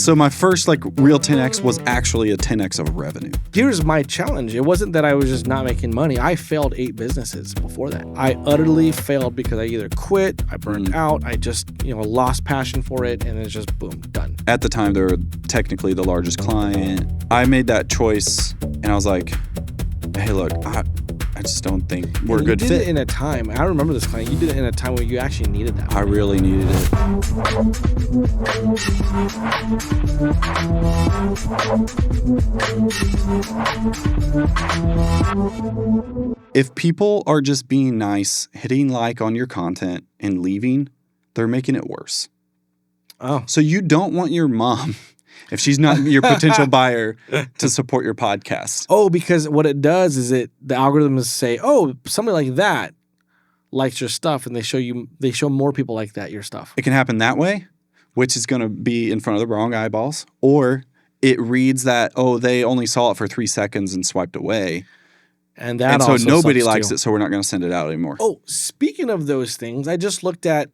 So my first real 10X was actually a 10X of revenue. Here's my challenge. It wasn't that I was just not making money. I failed 8 businesses before that. I utterly failed because I either quit, I burned out, I just, lost passion for it, and it's just boom, done. At the time, they were technically the largest client. I made that choice, and I was like, hey, look, I just don't think we're a good fit. You did it in a time. I remember this client. You did it in a time where you actually needed that. I really needed it. If people are just being nice, hitting like on your content, and leaving, they're making it worse. Oh. So you don't want your mom, if she's not your potential buyer, to support your podcast. Oh, because what it does is the algorithms say, oh, somebody like that likes your stuff, and they show more people like that your stuff. It can happen that way, which is going to be in front of the wrong eyeballs, or it reads that, oh, they only saw it for 3 seconds and swiped away. And that so also nobody sucks likes too. it, so we're not going to send it out anymore. Oh, speaking of those things, I just looked at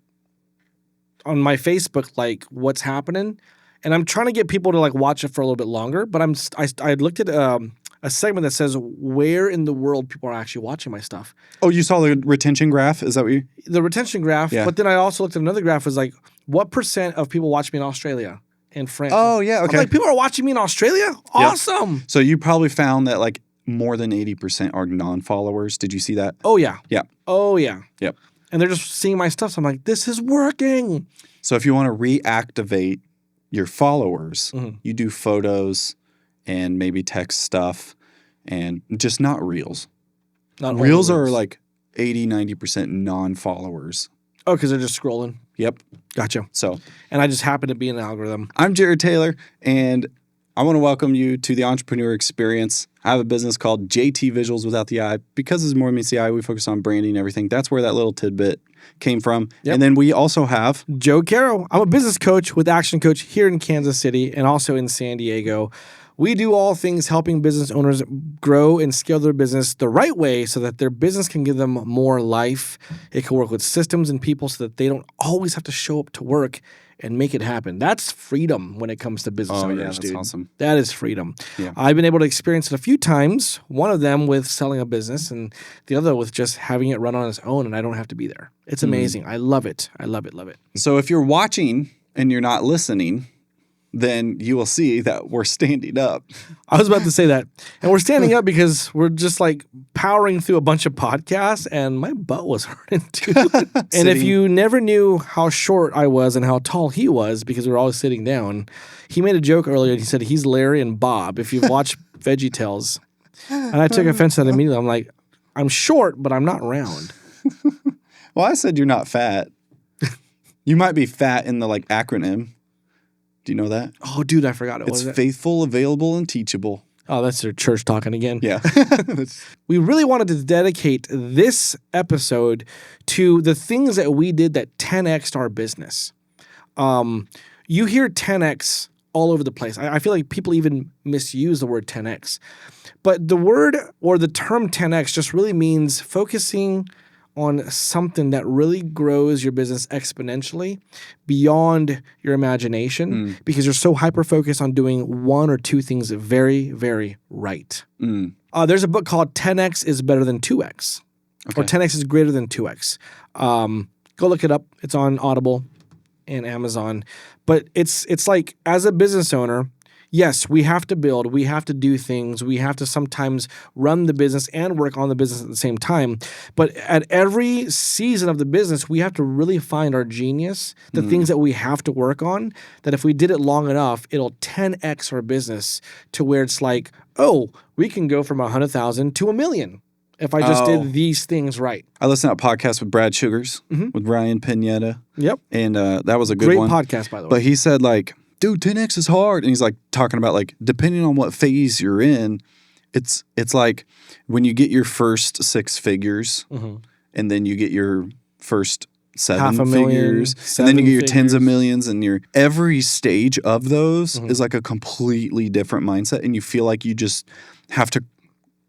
on my Facebook what's happening. And I'm trying to get people to watch it for a little bit longer, but I looked at a segment that says where in the world people are actually watching my stuff. Oh, you saw the retention graph? Is that what you? The retention graph, yeah. But then I also looked at another graph was what % of people watch me in Australia and France? Oh, yeah, okay. I'm people are watching me in Australia? Awesome. Yep. So you probably found that more than 80% are non-followers. Did you see that? Oh, yeah. Yeah. Oh, yeah. Yep. And they're just seeing my stuff, so I'm like, this is working. So if you want to reactivate your followers, you do photos and maybe text stuff and just not reels. Reels are 80, 90% non-followers. Oh, because they're just scrolling. Yep. Gotcha. So, and I just happen to be in the algorithm. I'm Jared Taylor, and I want to welcome you to the Entrepreneur Experience. I have a business called JT Visuals Without the Eye. Because it's more than meets the eye, we focus on branding and everything. That's where that little tidbit came from. Yep. And then we also have Joe Quero. I'm a business coach with Action Coach here in Kansas City and also in San Diego. We do all things helping business owners grow and scale their business the right way so that their business can give them more life. It can work with systems and people so that they don't always have to show up to work and make it happen. That's freedom when it comes to business owners, that's dude. Awesome. That is freedom. Yeah. I've been able to experience it a few times, one of them with selling a business and the other with just having it run on its own and I don't have to be there. It's amazing. I love it. I love it, love it. So if you're watching and you're not listening, then you will see that we're standing up. I was about to say that. And we're standing up because we're just powering through a bunch of podcasts and my butt was hurting too. And if you never knew how short I was and how tall he was because we were always sitting down, he made a joke earlier and he said he's Larry and Bob if you've watched VeggieTales. And I took offense to that immediately. I'm like, I'm short, but I'm not round. Well, I said you're not fat. You might be fat in the acronym. Do you know that? Oh, dude, I forgot it. It's faithful, available, and teachable. Oh, that's their church talking again. Yeah. We really wanted to dedicate this episode to the things that we did that 10x'd our business. You hear 10x all over the place. I feel like people even misuse the word 10x. But the word or the term 10x just really means focusing on something that really grows your business exponentially beyond your imagination because you're so hyper-focused on doing one or two things very, very right. There's a book called 10x is better than 2x or 10x is greater than 2x. Go look it up. It's on Audible and Amazon. But it's as a business owner, yes, we have to build, we have to do things, we have to sometimes run the business and work on the business at the same time. But at every season of the business, we have to really find our genius, the things that we have to work on, that if we did it long enough, it'll 10x our business to where it's we can go from 100,000 to 1 million if I just did these things right. I listened to a podcast with Brad Sugars, with Ryan Pineda. Yep. And that was a good Great one. Great podcast, by the way. But he said dude, 10X is hard. And he's talking about depending on what phase you're in, it's when you get your first 6 figures and then you get your first 7 figures and then you get your tens of millions and every stage of those is a completely different mindset. And you feel like you just have to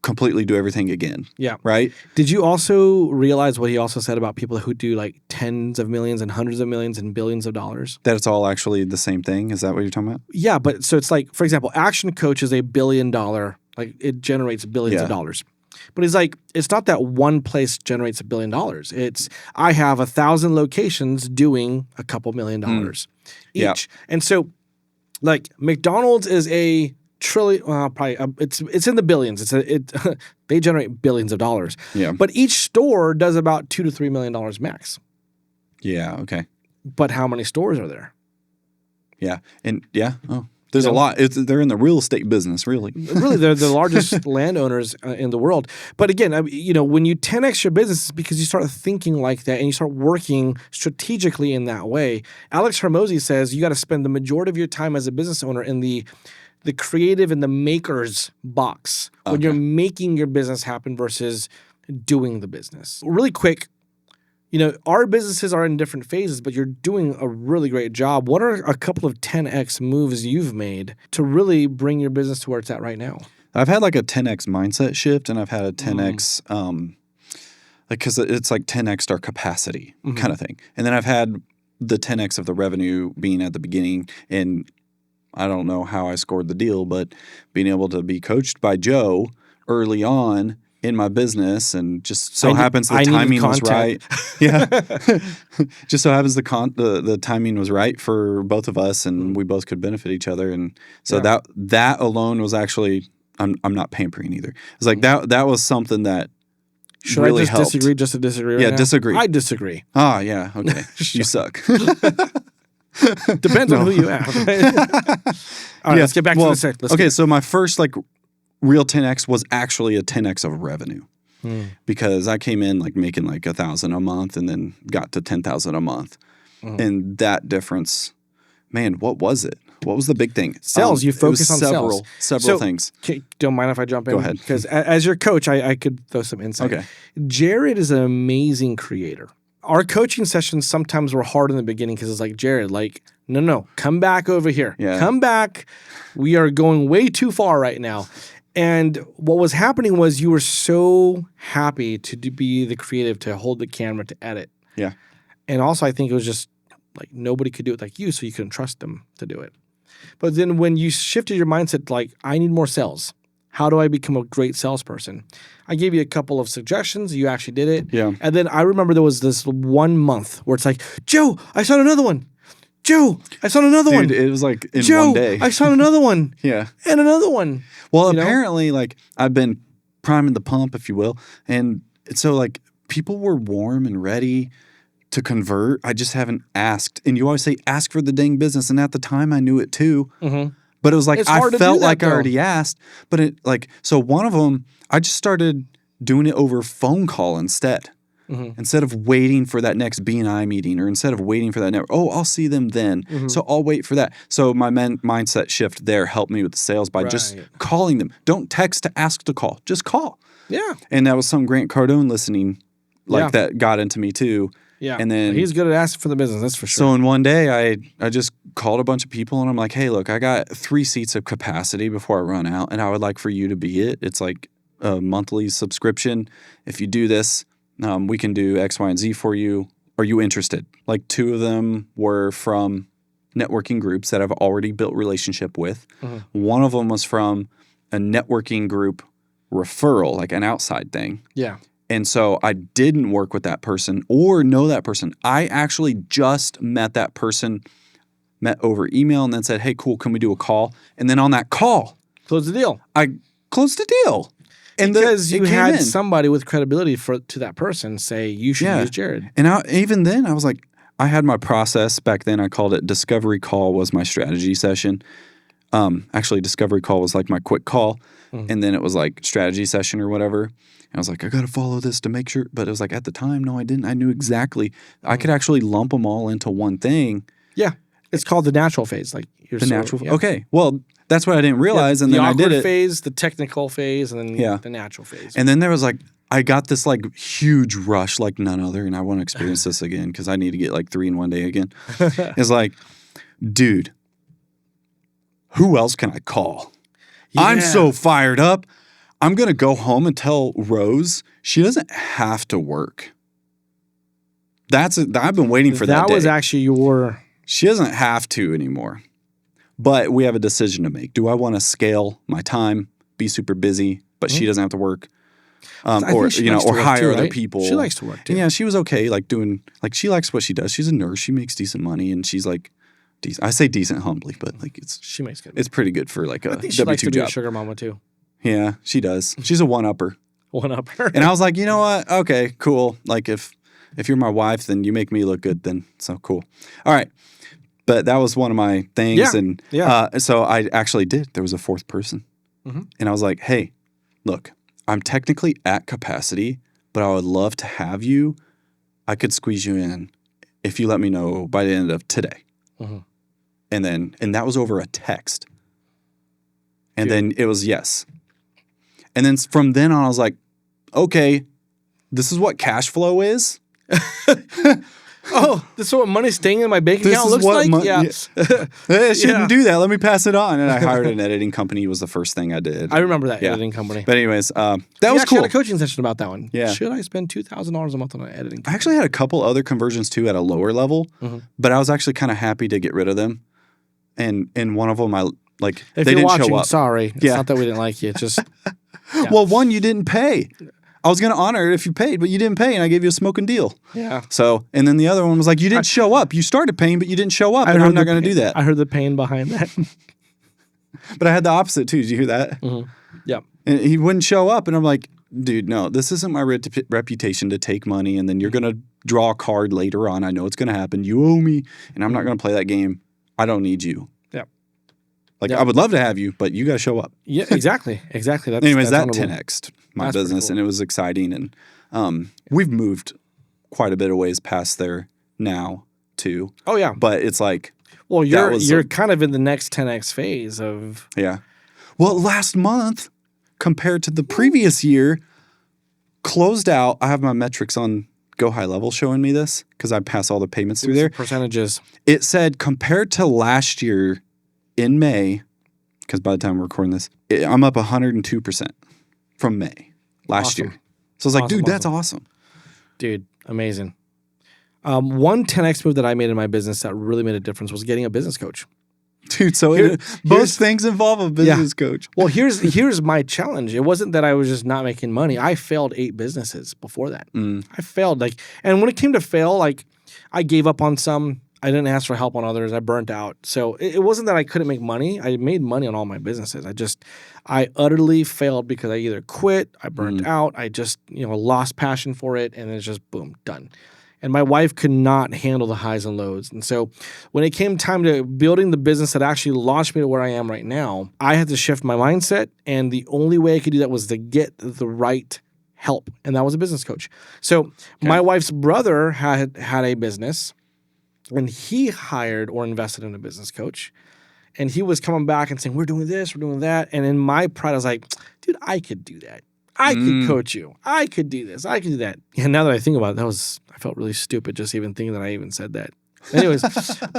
completely do everything again. Yeah. Right? Did you also realize what he also said about people who do like tens of millions and hundreds of millions and billions of dollars? That it's all actually the same thing? Is that what you're talking about? Yeah, but so it's like, for example, Action Coach is $1 billion, like it generates billions of dollars. But he's like, it's not that one place generates $1 billion. It's I have 1,000 locations doing a couple $1 million each. Yeah. And so like McDonald's is a trillion, probably it's in the billions. They generate billions of dollars. Yeah. But each store does about $2 to $3 million max. Yeah. Okay. But how many stores are there? Yeah. And there's a lot. They're in the real estate business, really. Really, they're the largest landowners in the world. But again, when you 10x your business, it's because you start thinking like that and you start working strategically in that way. Alex Hormozi says you got to spend the majority of your time as a business owner in the creative and the maker's box when you're making your business happen versus doing the business. Really quick, our businesses are in different phases, but you're doing a really great job. What are a couple of 10x moves you've made to really bring your business to where it's at right now? I've had like a 10x mindset shift, and I've had a 10x, because it's like 10x our capacity kind of thing. And then I've had the 10x of the revenue being at the beginning, and I don't know how I scored the deal, but being able to be coached by Joe early on in my business, and just so happens the timing was right. Yeah. Just so happens the timing was right for both of us, and we both could benefit each other. And so that alone was actually, I'm not pampering either. It's like that was something that Should really I just helped. disagree just to disagree right Yeah, now? disagree. I disagree. Ah, yeah. Okay. You suck. Depends on who you ask. Right? All right, let's get back to the set. So my first real 10x was actually a 10x of revenue, because I came in making $1,000 a month and then got to $10,000 a month, and that difference, man, what was it? What was the big thing? Sales. You focus on sales. Several things. Don't mind if I jump in? Go ahead. Because as your coach, I could throw some insight. Okay. Jared is an amazing creator. Our coaching sessions sometimes were hard in the beginning because it's like, Jared, no, come back over here. Yeah. Come back. We are going way too far right now. And what was happening was you were so happy to be the creative, to hold the camera, to edit. Yeah. And also I think it was just nobody could do it like you, so you couldn't trust them to do it. But then when you shifted your mindset, I need more sales. How do I become a great salesperson? I gave you a couple of suggestions. You actually did it. Yeah. And then I remember there was this 1 month where it's like, Joe, I saw another one. Joe, I saw another one. Dude, it was in Joe, 1 day. I saw another one. Yeah. And another one. Well, apparently, I've been priming the pump, if you will. And so, people were warm and ready to convert. I just haven't asked. And you always say, ask for the dang business. And at the time, I knew it too. Mm-hmm. But it was I felt like I already asked. But so one of them, I just started doing it over phone call instead. Mm-hmm. Instead of waiting for that next B&I meeting, or instead of waiting for that I'll see them then. Mm-hmm. So I'll wait for that. So my mindset shift there helped me with the sales by just calling them. Don't text to ask to call. Just call. Yeah. And that was some Grant Cardone listening that got into me too. Yeah. And then he's good at asking for the business, that's for sure. So in 1 day, I just called a bunch of people, and I'm like, hey, look, I got 3 seats of capacity before I run out, and I would like for you to be it. It's like a monthly subscription. If you do this, we can do X, Y, and Z for you. Are you interested? 2 of them were from networking groups that I've already built relationship with. Mm-hmm. One of them was from a networking group referral, an outside thing. Yeah. And so I didn't work with that person or know that person. I actually just met that person, met over email, and then said, hey, cool, can we do a call? And then on that call, close the deal. I closed the deal. And because you had somebody with credibility to that person say, you should use Jared. And even then, I was like, I had my process back then. I called it discovery call was my strategy session. Actually, discovery call was my quick call. Mm-hmm. And then it was strategy session or whatever. And I was like, I got to follow this to make sure. But it was at the time, no, I didn't. I knew exactly. Mm-hmm. I could actually lump them all into one thing. Yeah. It's called the natural phase. Natural. Yeah. Okay. Well, that's what I didn't realize. And then I did it. The awkward phase, the technical phase, and then the natural phase. And then there was I got this huge rush like none other. And I want to experience this again because I need to get 3 in 1 day again. It's dude, who else can I call? Yeah. I'm so fired up. I'm going to go home and tell Rose she doesn't have to work. I've been waiting for that day. That was actually your... She doesn't have to anymore. But we have a decision to make. Do I want to scale my time, be super busy, but she doesn't have to work? Or hire other people. She likes to work too. And yeah, she was okay, she likes what she does. She's a nurse. She makes decent money, and she's like decent. I say decent humbly, but she makes good money. It's pretty good for like a I think she W2 likes to be job. a sugar mama too. Yeah, she does. She's a one-upper. One-upper. And I was like, you know what? Okay, cool. Like if you're my wife, then you make me look good. Then so cool. All right. But that was one of my things. So I actually did. There was a fourth person. Mm-hmm. And I was like, hey, look, I'm technically at capacity, but I would love to have you. I could squeeze you in if you let me know by the end of today. Mm-hmm. And that was over a text. And then it was yes. And then from then on, I was like, okay, this is what cash flow is. Oh, this is what money staying in my bank account looks like? She didn't do that. Let me pass it on. And I hired an editing company. Was the first thing I did. I remember that editing company. But anyways, that was cool. I had a coaching session about that one. Yeah. Should I spend $2,000 a month on an editing company? I actually had a couple other conversions too at a lower level, but I was actually kind of happy to get rid of them. And in one of them, if they you're didn't watching, show up. Sorry. It's not that we didn't like you. It's just... Well, one, you didn't pay. I was going to honor it if you paid, but you didn't pay, and I gave you a smoking deal. Yeah. So, and then the other one was like, you didn't show up. You started paying, but you didn't show up, and I'm not going to do that. I heard the pain behind that. But I had the opposite, too. Did you hear that? Mm-hmm. Yeah. And he wouldn't show up, and I'm like, dude, no, this isn't my reputation to take money, and then you're going to draw a card later on. I know it's going to happen. You owe me, and I'm not going to play that game. I don't need you. I would love to have you, but you got to show up. Yeah, exactly. Exactly. Anyways, that 10x'd my business, cool. And it was exciting. And we've moved quite a bit of ways past there now, too. Oh, yeah. But it's like... Well, you're kind of in the next 10x phase of... Yeah. Well, last month, compared to the previous year, closed out. I have my metrics on Go High Level showing me this because I pass all the payments through there. Percentages. It said compared to last year... In May, because by the time we're recording this, I'm up 102% from May last year. So I was like, dude, that's awesome. Dude, amazing. One 10x move that I made in my business that really made a difference was getting a business coach. Dude, so both things involve a business coach. Well, here's my challenge. It wasn't that I was just not making money. I failed 8 businesses before that. I failed. And when it came to fail, I gave up on some. I didn't ask for help on others. I burnt out. So it wasn't that I couldn't make money. I made money on all my businesses. I utterly failed because I either quit, I burnt out, I just, lost passion for it, and it's just boom, done. And my wife could not handle the highs and lows. And so when it came time to building the business that actually launched me to where I am right now, I had to shift my mindset. And the only way I could do that was to get the right help. And that was a business coach. So my wife's brother had a business. And he hired or invested in a business coach. And he was coming back and saying, we're doing this, we're doing that. And in my pride, I was like, dude, I could do that. I could coach you. I could do this. I could do that. And now that I think about it, I felt really stupid just even thinking that I even said that. Anyways.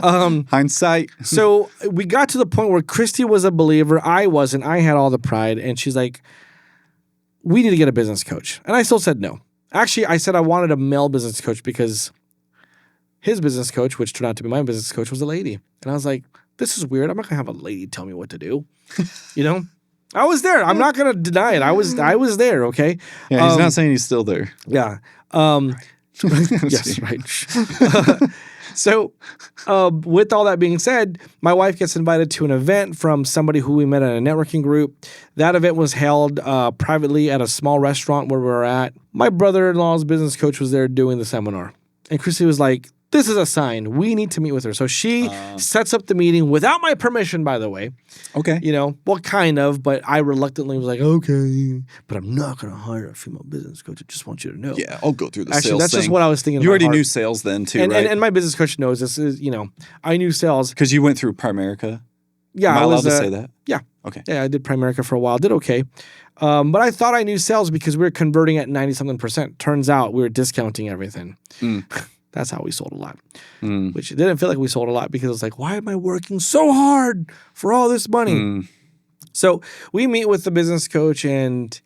Hindsight. So we got to the point where Christy was a believer. I wasn't. I had all the pride. And she's like, we need to get a business coach. And I still said no. Actually, I said I wanted a male business coach because his business coach, which turned out to be my business coach, was a lady. And I was like, this is weird. I'm not going to have a lady tell me what to do. I was there. I'm not going to deny it. I was there, okay? Yeah, he's not saying he's still there. Yeah. Yes, right. So with all that being said, my wife gets invited to an event from somebody who we met at a networking group. That event was held privately at a small restaurant where we were at. My brother-in-law's business coach was there doing the seminar. And Christy was like, this is a sign. We need to meet with her. So she sets up the meeting without my permission, by the way. Okay. Well, kind of, but I reluctantly was like, okay, but I'm not going to hire a female business coach. I just want you to know. Yeah, I'll go through the Actually, sales that's thing. just what I was thinking. You already knew sales then, too, right? And my business coach knows this is, I knew sales. Because you went through Primerica? Yeah. Am I allowed to say that? Yeah. Okay. Yeah, I did Primerica for a while. Did okay. But I thought I knew sales because we were converting at 90-something%. Turns out we were discounting everything. That's how we sold a lot, which it didn't feel like we sold a lot because it was like, why am I working so hard for all this money? So we meet with the business coach, and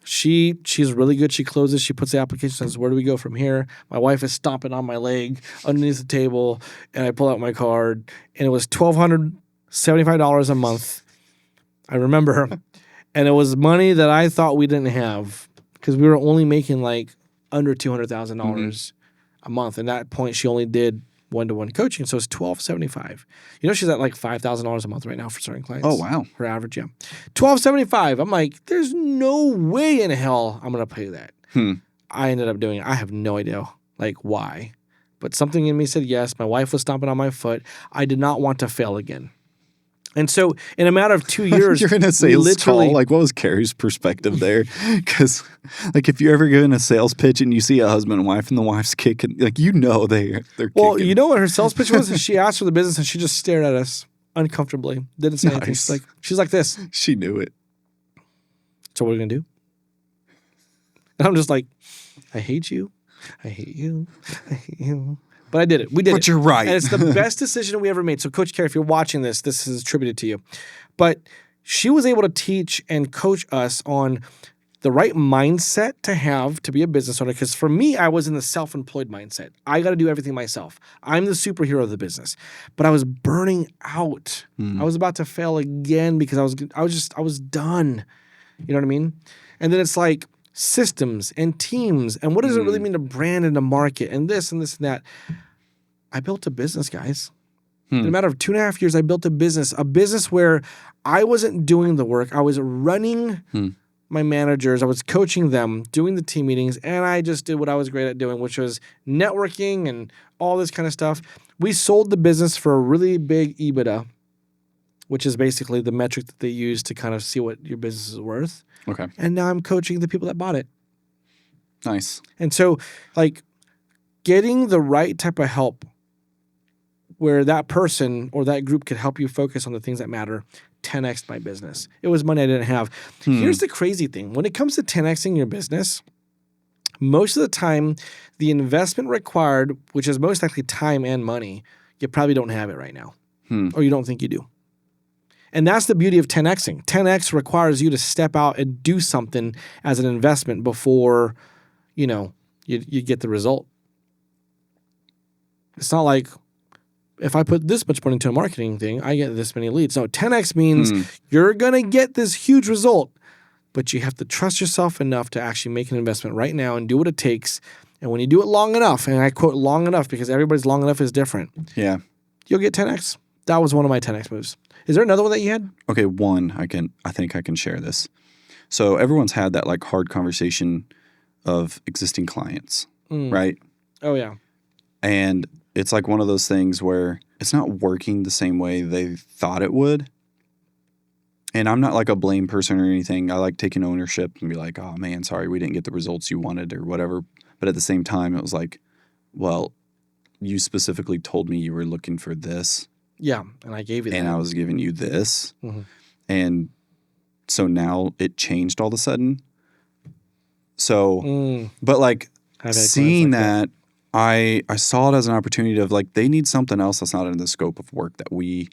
she's really good. She closes, she puts the application, says, where do we go from here? My wife is stomping on my leg underneath the table, and I pull out my card, and it was $1,275 a month. I remember. And it was money that I thought we didn't have because we were only making like under $200,000 a month. And at that point, she only did one-to-one coaching. So it's $1,275. She's at like $5,000 a month right now for certain clients. Oh, wow. Her average, yeah. $1,275. I'm like, there's no way in hell I'm going to pay that. I ended up doing it. I have no idea like why. But something in me said yes. My wife was stomping on my foot. I did not want to fail again. And so in a matter of 2 years, you're in a sales call. Like, what was Carrie's perspective there? Because, like, if you're ever given a sales pitch and you see a husband and wife and the wife's kicking, like, they're well, kicking. you know what her sales pitch was? She asked for the business and she just stared at us uncomfortably. Didn't say anything. She's like this. She knew it. So what are we gonna do? And I'm just like, I hate you. I hate you. I hate you. But I did it. We did it. But you're right. And it's the best decision we ever made. So Coach Carey, if you're watching this, this is attributed to you. But she was able to teach and coach us on the right mindset to have to be a business owner. Because for me, I was in the self-employed mindset. I got to do everything myself. I'm the superhero of the business. But I was burning out. I was about to fail again because I was done. You know what I mean? And then it's like systems and teams and what does it really mean to brand and to market and this and this and that. I built a business, guys. In a matter of 2.5 years, I built a business where I wasn't doing the work. I was running my managers. I was coaching them, doing the team meetings, and I just did what I was great at doing, which was networking and all this kind of stuff. We sold the business for a really big EBITDA, which is basically the metric that they use to kind of see what your business is worth. Okay. And now I'm coaching the people that bought it. Nice. And so, like, getting the right type of help where that person or that group could help you focus on the things that matter, 10x'd my business. It was money I didn't have. Here's the crazy thing. When it comes to 10x'ing your business, most of the time, the investment required, which is most likely time and money, you probably don't have it right now. Or you don't think you do. And that's the beauty of 10x'ing. 10x requires you to step out and do something as an investment before, you get the result. It's not like, if I put this much money into a marketing thing, I get this many leads. No, 10x means you're going to get this huge result, but you have to trust yourself enough to actually make an investment right now and do what it takes. And when you do it long enough, and I quote long enough because everybody's long enough is different. Yeah. You'll get 10x. That was one of my 10x moves. Is there another one that you had? Okay, I think I can share this. So everyone's had that like hard conversation of existing clients, right? Oh, yeah. And it's like one of those things where it's not working the same way they thought it would. And I'm not like a blame person or anything. I like taking ownership and be like, oh man, sorry, we didn't get the results you wanted or whatever. But at the same time, it was like, well, you specifically told me you were looking for this. Yeah, and I gave you that. And I was giving you this. And so now it changed all of a sudden. So, but like seeing that, I saw it as an opportunity of like, they need something else that's not in the scope of work that we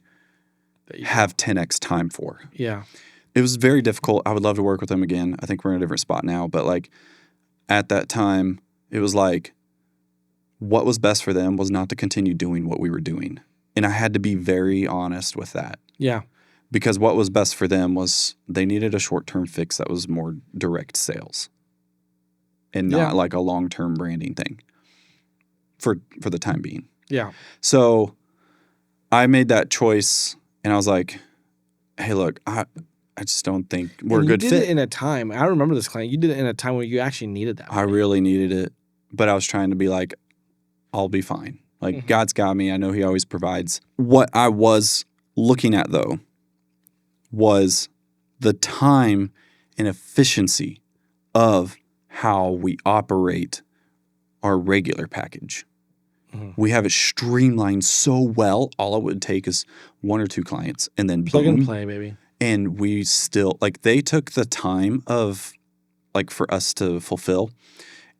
have 10x time for. Yeah. It was very difficult. I would love to work with them again. I think we're in a different spot now. But like at that time, it was like what was best for them was not to continue doing what we were doing. And I had to be very honest with that. Yeah. Because what was best for them was they needed a short-term fix that was more direct sales and not like a long-term branding thing for the time being. Yeah. So I made that choice and I was like, hey, look, I just don't think we're a good fit. You did it in a time. I remember this client. You did it in a time where you actually needed that. I really needed it. But I was trying to be like, I'll be fine. Like, God's got me. I know he always provides. What I was looking at, though, was the time and efficiency of how we operate our regular package. We have it streamlined so well. All it would take is 1 or 2 clients and then plug boom. and play, baby. And we still, like, they took the time of, like, for us to fulfill,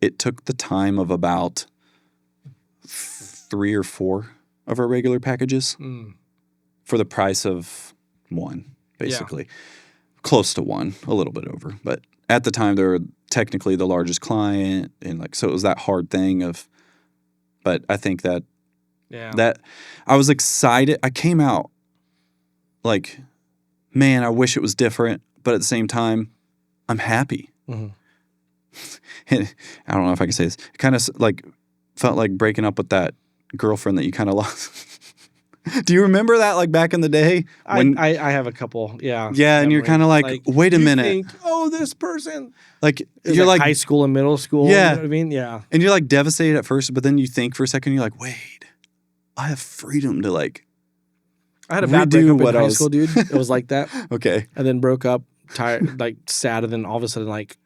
it took the time of about 3 or 4 of our regular packages for the price of 1. basically. Close to 1, a little bit over. But at the time, they were technically the largest client. And like, so it was that hard thing of, but I think that I was excited. I came out like, man, I wish it was different. But at the same time, I'm happy. Mm-hmm. And I don't know if I can say this. It kind of like felt like breaking up with that girlfriend that you kind of lost. Do you remember that, like back in the day? When I have a couple, yeah, and you're kind of like, wait a minute. Think, oh, this person. Like you're like high school and middle school. Yeah, you know what I mean, yeah. And you're like devastated at first, but then you think for a second, you're like, wait, I have freedom to like. I had a bad breakup in high school, dude. It was like that. Okay. And then broke up, tired, like sad, and then all of a sudden, like,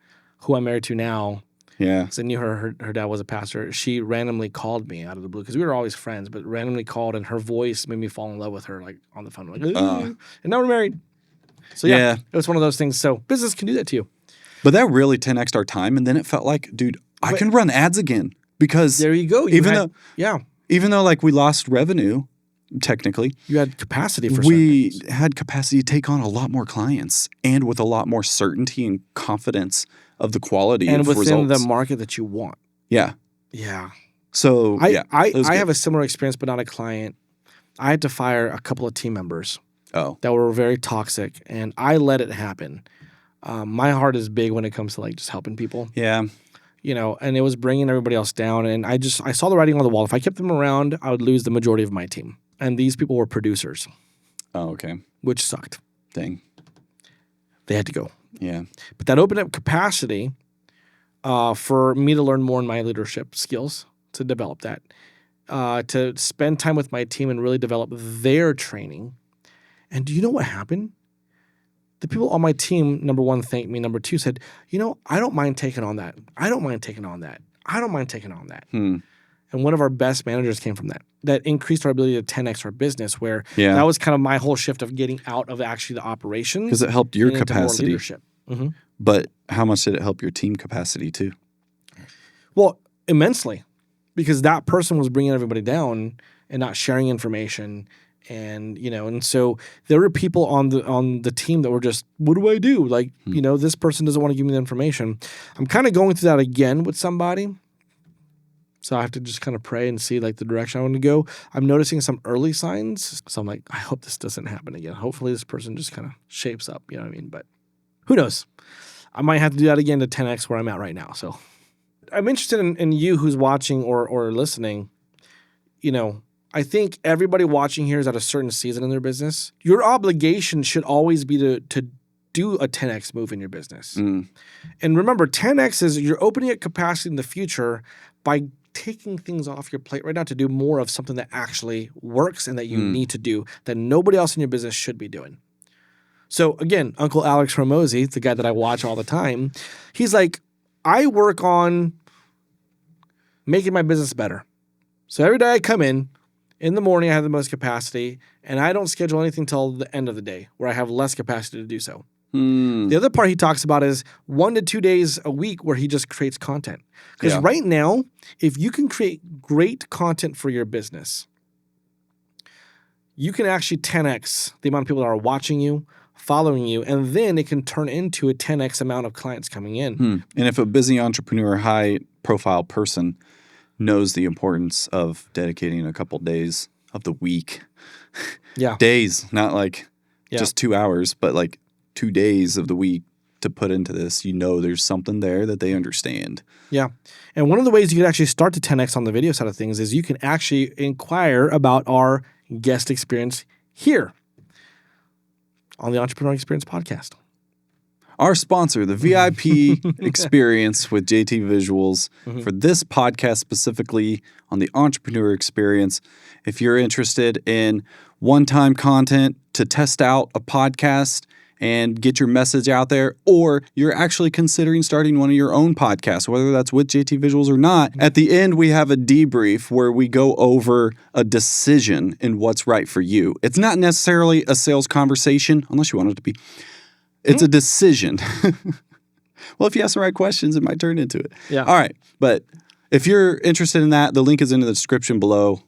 who I'm married to now. Yeah. Because I knew her dad was a pastor. She randomly called me out of the blue because we were always friends, but randomly called, and her voice made me fall in love with her, like on the phone. Like, and now we're married. So yeah, it was one of those things. So business can do that to you. But that really 10x'd our time, and then it felt like, dude, I can run ads again because there you go. Even though like we lost revenue, technically, you had capacity for. We had capacity to take on a lot more clients, and with a lot more certainty and confidence of the quality and of within results. the market that you want. Yeah. Yeah. So I have a similar experience, but not a client. I had to fire a couple of team members that were very toxic, and I let it happen. My heart is big when it comes to like just helping people. Yeah. You know, and it was bringing everybody else down, and I saw the writing on the wall. If I kept them around, I would lose the majority of my team. And these people were producers. Oh, okay. Which sucked. Dang. They had to go. Yeah. But that opened up capacity for me to learn more in my leadership skills, to develop that, to spend time with my team and really develop their training. And do you know what happened? The people on my team, number one, thanked me. Number two, said, I don't mind taking on that. I don't mind taking on that. I don't mind taking on that. And one of our best managers came from that. That increased our ability to 10x our business, where that was kind of my whole shift of getting out of actually the operations. Because it helped your capacity. More leadership. Mm-hmm. But how much did it help your team capacity too? Well, immensely. Because that person was bringing everybody down and not sharing information. And, and so there were people on the team that were just, what do I do? Like, this person doesn't want to give me the information. I'm kind of going through that again with somebody. So I have to just kind of pray and see like the direction I want to go. I'm noticing some early signs. So I'm like, I hope this doesn't happen again. Hopefully this person just kind of shapes up, you know what I mean? But who knows? I might have to do that again to 10x where I'm at right now. So I'm interested in you who's watching or listening. I think everybody watching here is at a certain season in their business. Your obligation should always be to do a 10x move in your business. And remember, 10x is you're opening up capacity in the future by taking things off your plate right now to do more of something that actually works and that you need to do that nobody else in your business should be doing. So again, Uncle Alex Hormozi, the guy that I watch all the time, he's like, I work on making my business better. So every day I come in the morning I have the most capacity, and I don't schedule anything till the end of the day where I have less capacity to do so. The other part he talks about is 1 to 2 days a week where he just creates content. Because right now, if you can create great content for your business, you can actually 10x the amount of people that are watching you, following you, and then it can turn into a 10x amount of clients coming in. And if a busy entrepreneur, high-profile person knows the importance of dedicating a couple days of the week, days, not like just 2 hours, but like 2 days of the week to put into this, there's something there that they understand. Yeah. And one of the ways you can actually start to 10x on the video side of things is you can actually inquire about our guest experience here on the Entrepreneur Experience podcast. Our sponsor, the VIP experience with JT Visuals for this podcast specifically on the Entrepreneur Experience. If you're interested in one-time content to test out a podcast and get your message out there, or you're actually considering starting one of your own podcasts, whether that's with JT Visuals or not, at the end we have a debrief where we go over a decision in what's right for you. It's not necessarily a sales conversation, unless you want it to be. It's a decision. Well, if you ask the right questions, it might turn into it. Yeah. All right. But if you're interested in that, the link is in the description below.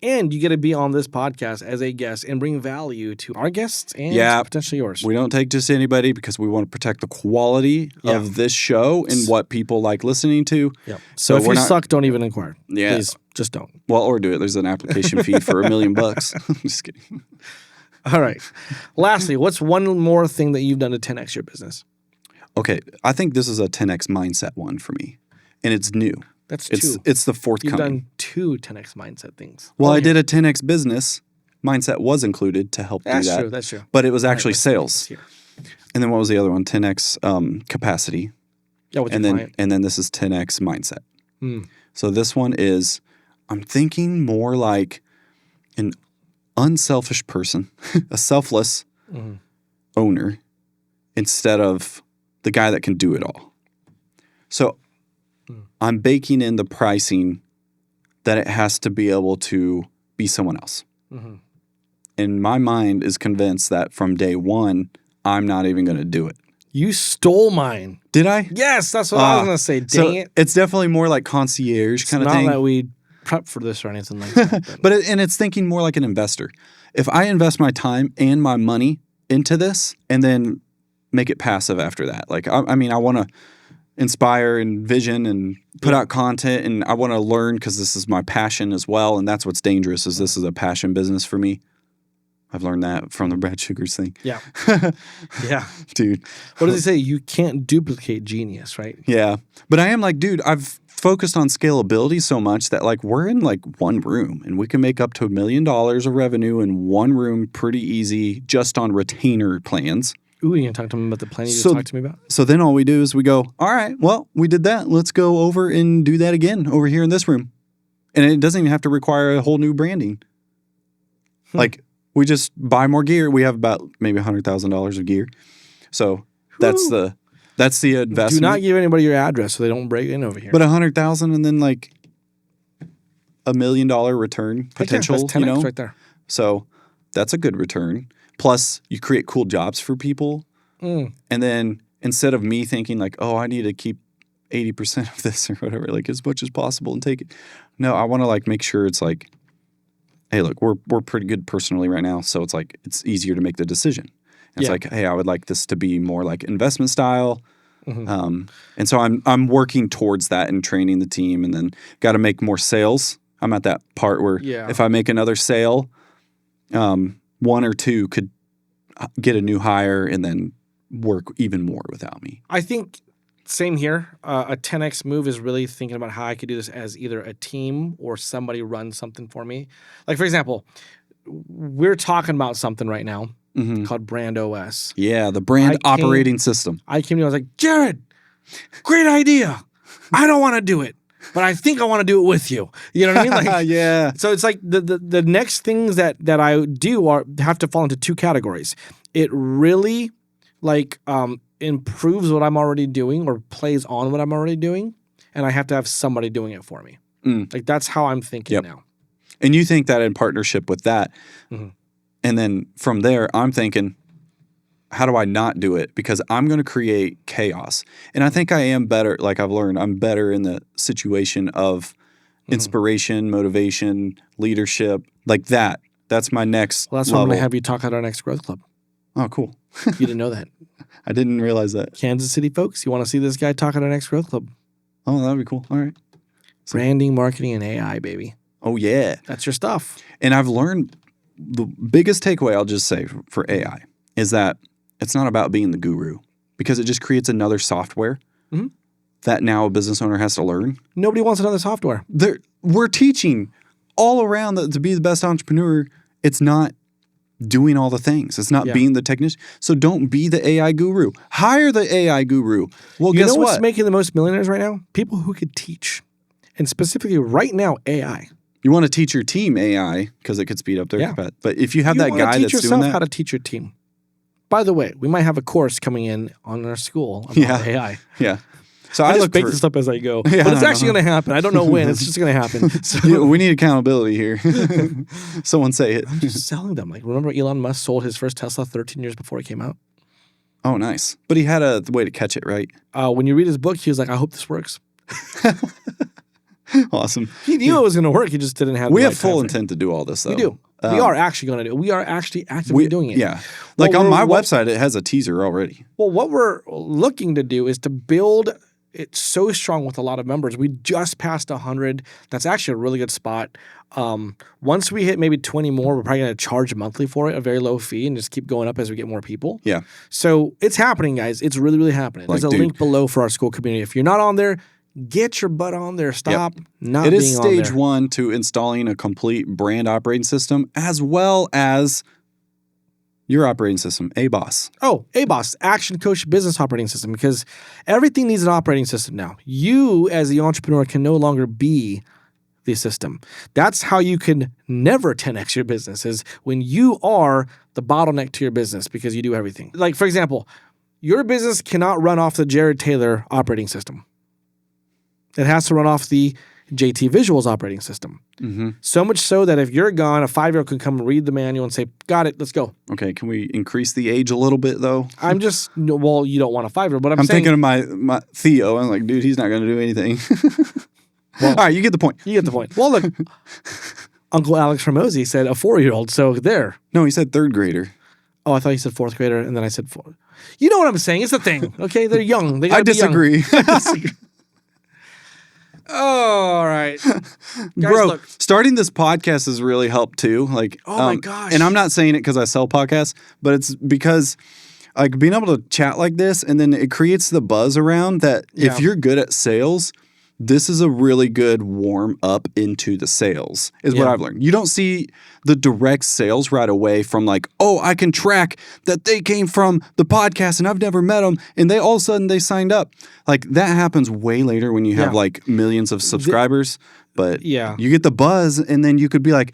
And you get to be on this podcast as a guest and bring value to our guests and potentially yours. We don't take just anybody because we want to protect the quality of this show and what people like listening to. Yeah. So if you suck, don't even inquire. Yeah. Please, just don't. Well, or do it. There's an application fee for $1 million. Just kidding. All right. Lastly, what's one more thing that you've done to 10x your business? Okay. I think this is a 10x mindset one for me. And it's new. That's two. It's the fourth You've coming. done 2 10x mindset things. Well, I did a 10x business. Mindset was included to help do that. That's true. But it was actually sales. Here. And then what was the other one? 10x capacity. Yeah, with and your then client. and then this is 10x mindset. So this one is I'm thinking more like an unselfish person, a selfless owner instead of the guy that can do it all. So I'm baking in the pricing that it has to be able to be someone else. And my mind is convinced that from day one, I'm not even going to do it. You stole mine. Did I? Yes, that's what I was going to say. Dang it. It's definitely more like concierge kind of thing. Not that we prep for this or anything like that. But it's thinking more like an investor. If I invest my time and my money into this and then make it passive after that. Like, I mean, I want to inspire and vision and put out content, and I want to learn because this is my passion as well. And that's what's dangerous is this is a passion business for me. I've learned that from the Brad Sugars thing. Yeah. Yeah. Dude. What does he say? You can't duplicate genius, right? Yeah. But I am like, dude, I've focused on scalability so much that like we're in like one room and we can make up to $1 million of revenue in one room pretty easy just on retainer plans. Ooh, you can talk to him about the plan you just talked to me about? So then all we do is we go, all right, well, we did that. Let's go over and do that again over here in this room. And it doesn't even have to require a whole new branding. Like we just buy more gear. We have about maybe $100,000 of gear. So that's the investment. Do not give anybody your address so they don't break in over here. But $100,000 and then like $1 million return potential, that's 10x right there. So that's a good return. Plus you create cool jobs for people. And then instead of me thinking like, oh, I need to keep 80% of this or whatever, like as much as possible and take it. No, I want to like make sure it's like, hey, look, we're pretty good personally right now. So it's like, it's easier to make the decision. And it's like, hey, I would like this to be more like investment style. And so I'm working towards that and training the team, and then got to make more sales. I'm at that part where if I make another sale, 1 or 2 could get a new hire and then work even more without me. I think same here. A 10x move is really thinking about how I could do this as either a team or somebody runs something for me. Like, for example, we're talking about something right now called Brand OS. Yeah, the brand operating system. I came to you, I was like, Jared, great idea. I don't want to do it, but I think I want to do it with you. You know what I mean? Like, yeah. So it's like the next things that I do have to fall into 2 categories. It really like improves what I'm already doing or plays on what I'm already doing, and I have to have somebody doing it for me. Like that's how I'm thinking now. And you think that in partnership with that, and then from there, I'm thinking, how do I not do it? Because I'm going to create chaos. And I think I am better, like I've learned, I'm better in the situation of inspiration, motivation, leadership, like that. That's my next Well, that's level. why I'm going to have you talk at our next growth club. Oh, cool. You didn't know that. I didn't realize that. Kansas City folks, you want to see this guy talk at our next growth club? Oh, that would be cool. All right. Branding, marketing, and AI, baby. Oh, yeah. That's your stuff. And I've learned the biggest takeaway I'll just say for AI is that it's not about being the guru, because it just creates another software that now a business owner has to learn. Nobody wants another software. We're teaching all around that to be the best entrepreneur. It's not doing all the things. It's not being the technician. So don't be the AI guru. Hire the AI guru. Well, guess what? You know what's making the most millionaires right now? People who could teach. And specifically right now, AI. You want to teach your team AI because it could speed up their capacity. But if you have that guy that's doing that. Teach yourself how to teach your team. By the way, we might have a course coming in on our school about AI. Yeah. So I just make this up as I go. But it's actually going to happen. I don't know when. It's just going to happen. So, we need accountability here. Someone say it. I'm just selling them. Like, remember Elon Musk sold his first Tesla 13 years before it came out? Oh, nice. But he had a way to catch it, right? When you read his book, he was like, I hope this works. Awesome. He knew it was going to work. He just didn't have. We the have right full timeframe. intent to do all this, though. We do. We are actually going to do it. We are actually actively doing it. Yeah. Like Well, on my website, it has a teaser already. Well, what we're looking to do is to build it so strong with a lot of members. We just passed 100. That's actually a really good spot. Once we hit maybe 20 more, we're probably going to charge monthly for it, a very low fee, and just keep going up as we get more people. Yeah. So it's happening, guys. It's really, really happening. There's a link below for our Skool community. If you're not on there, get your butt on there. Stop not being on there. It is stage 1 to installing a complete brand operating system as well as your operating system, ABOS. Oh, ABOS, Action Coach Business Operating System, because everything needs an operating system now. You, as the entrepreneur, can no longer be the system. That's how you can never 10x your business, is when you are the bottleneck to your business because you do everything. Like, for example, your business cannot run off the Jared Taylor operating system. It has to run off the JT Visuals operating system. Mm-hmm. So much so that if you're gone, a 5-year-old can come and read the manual and say, got it, let's go. Okay, can we increase the age a little bit, though? I'm just, well, you don't want a 5-year-old, but I'm saying. thinking of my Theo. I'm like, dude, he's not going to do anything. Well, all right, you get the point. You get the point. Well, look, Uncle Alex Hormozi said a 4-year-old, so there. No, he said 3rd grader. Oh, I thought he said 4th grader, and then I said 4. You know what I'm saying? It's a thing, okay? They're young. They I disagree. Oh, all right. Guys, Bro, look. starting this podcast has really helped too. Like, oh my gosh. And I'm not saying it because I sell podcasts, but it's because like being able to chat like this, and then it creates the buzz around that. If you're good at sales, this is a really good warm up into the sales, is what I've learned. You don't see the direct sales right away from like, oh, I can track that they came from the podcast and I've never met them, and they all of a sudden they signed up. Like that happens way later when you have like millions of subscribers. But you get the buzz, and then you could be like,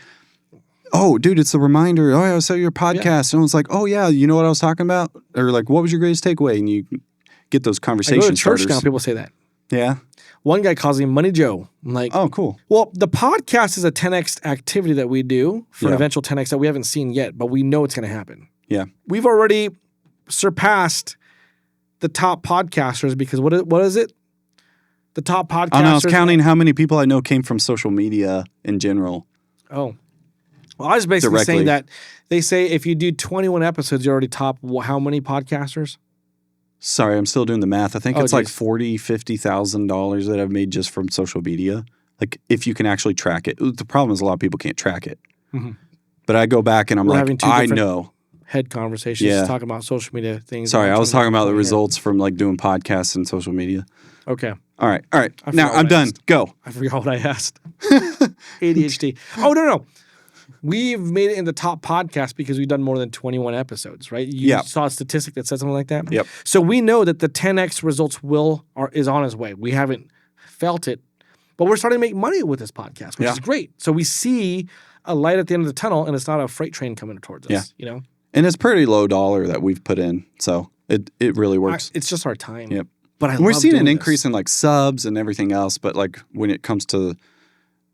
oh, dude, it's a reminder. Oh, I saw your podcast. And it's like, oh, yeah, you know what I was talking about? Or like, what was your greatest takeaway? And you get those conversation I go to church starters. now, people say that. Yeah. One guy calls him Money Joe. I'm like, oh, cool. Well, the podcast is a 10x activity that we do for an eventual 10x that we haven't seen yet, but we know it's going to happen. Yeah. We've already surpassed the top podcasters because what is it? The top podcasters. I was counting how many people I know came from social media in general. Oh. Well, I was basically saying that they say if you do 21 episodes, you're already top how many podcasters? Sorry, I'm still doing the math. I think it's like $40,000-$50,000 that I've made just from social media. Like if you can actually track it. The problem is a lot of people can't track it. Mm-hmm. But I go back and I'm like, I know. Head conversations talking about social media things. Sorry, I was talking about the results from like doing podcasts and social media. Okay. All right. Now I'm done. Go. I forgot what I asked. ADHD. Oh, no. We've made it in the top podcast because we've done more than 21 episodes, right? You saw a statistic that said something like that? Yep. So we know that the 10x results is on its way. We haven't felt it, but we're starting to make money with this podcast, which is great. So we see a light at the end of the tunnel, and it's not a freight train coming towards us, you know? And it's pretty low dollar that we've put in, so it really works. It's just our time. Yep. But we're seeing an increase in like subs and everything else, but like when it comes to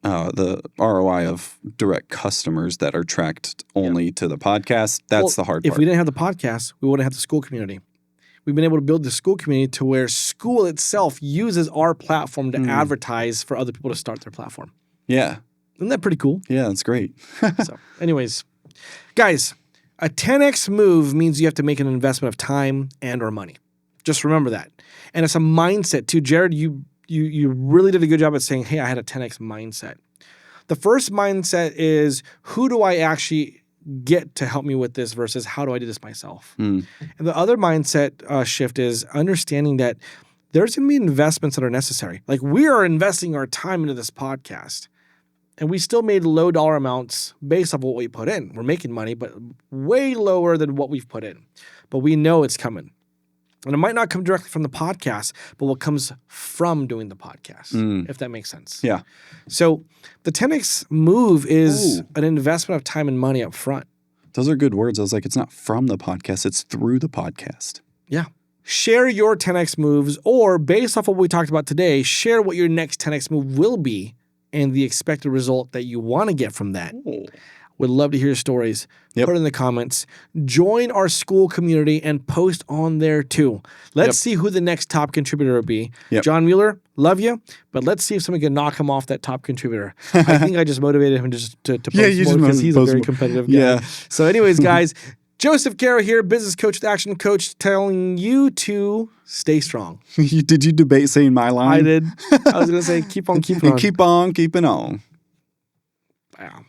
the ROI of direct customers that are tracked only to the podcast, that's the hard part. If we didn't have the podcast, we wouldn't have the Skool community. We've been able to build the Skool community to where Skool itself uses our platform to advertise for other people to start their platform. Yeah. Isn't that pretty cool? Yeah, that's great. So, anyways, guys, a 10x move means you have to make an investment of time and or money. Just remember that. And it's a mindset too. Jared, you really did a good job at saying, hey, I had a 10x mindset. The first mindset is, who do I actually get to help me with this versus how do I do this myself? And the other mindset shift is understanding that there's going to be investments that are necessary. Like we are investing our time into this podcast, and we still made low dollar amounts based off what we put in. We're making money, but way lower than what we've put in. But we know it's coming. And it might not come directly from the podcast, but what comes from doing the podcast, if that makes sense. Yeah. So the 10X move is an investment of time and money up front. Those are good words. I was like, it's not from the podcast, it's through the podcast. Yeah. Share your 10X moves, or based off of what we talked about today, share what your next 10X move will be and the expected result that you want to get from that. Would love to hear your stories. Yep. Put it in the comments. Join our Skool community and post on there too. Let's see who the next top contributor will be. Yep. John Mueller, love you, but let's see if someone can knock him off that top contributor. I think I just motivated him just to post more because he's a very competitive guy. Yeah. So anyways, guys, Joseph Quero here, business coach with Action Coach, telling you to stay strong. Did you debate saying my line? I did. I was going to say keep on keeping on. Keep on keeping on. Wow.